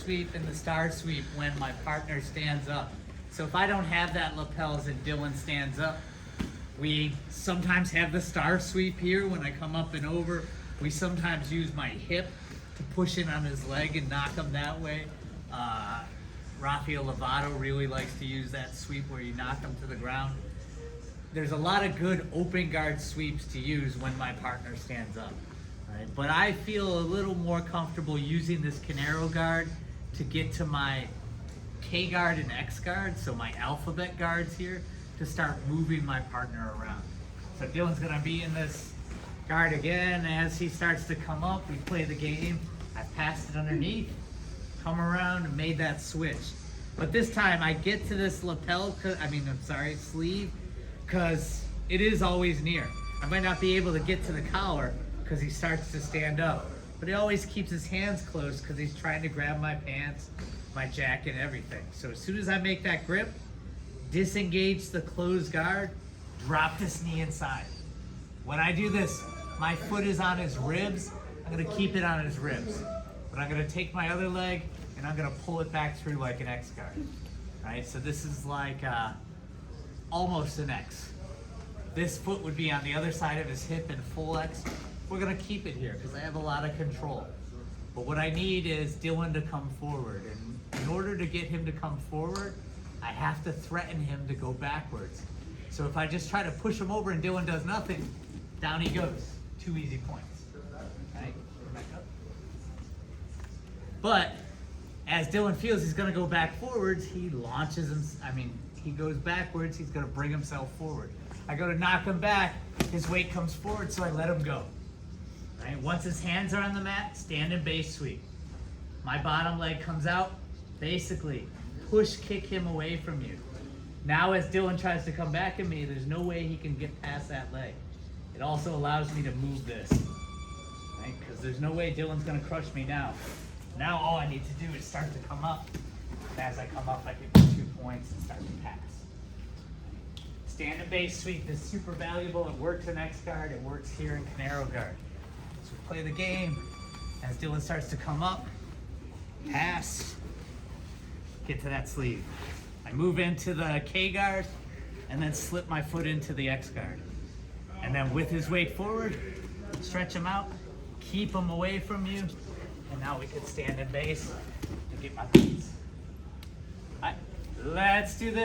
sweep and the star sweep when my partner stands up. So if I don't have that lapels and Dylan stands up, we sometimes have the star sweep here when I come up and over. We sometimes use my hip to push in on his leg and knock him that way. Rafael Lovato really likes to use that sweep where you knock him to the ground. There's a lot of good open guard sweeps to use when my partner stands up. Right? But I feel a little more comfortable using this Canero guard to get to my K guard and X guard, so my alphabet guards here, to start moving my partner around. So Dylan's gonna be in this guard again. As he starts to come up, we play the game. I passed it underneath, come around and made that switch. But this time I get to this sleeve, because it is always near. I might not be able to get to the collar because he starts to stand up, but he always keeps his hands closed because he's trying to grab my pants, my jacket, everything. So as soon as I make that grip, disengage the closed guard, drop this knee inside. When I do this, my foot is on his ribs. I'm gonna keep it on his ribs, but I'm gonna take my other leg and I'm gonna pull it back through like an X guard. Right, so this is like almost an X. This foot would be on the other side of his hip in full X. We're gonna keep it here because I have a lot of control. But what I need is Dylan to come forward. And in order to get him to come forward, I have to threaten him to go backwards. So if I just try to push him over and Dylan does nothing, down he goes. 2 easy points. Right? Go back up. But as Dylan feels he's gonna go back forwards, he launches him, he goes backwards, he's gonna bring himself forward. I go to knock him back, his weight comes forward, so I let him go. Right? Once his hands are on the mat, stand and base sweep. My bottom leg comes out, basically push kick him away from you. Now as Dylan tries to come back at me, there's no way he can get past that leg. It also allows me to move this, right? Because there's no way Dylan's gonna crush me now. Now all I need to do is start to come up. And as I come up, I can get 2 points and start to pass. Stand and base sweep is super valuable. It works in X guard, it works here in Canero guard. So we play the game. As Dylan starts to come up, pass, get to that sleeve. I move into the K guard and then slip my foot into the X guard. And then with his weight forward, stretch him out, keep him away from you, and now we can stand in base and get my piece. All right, let's do this.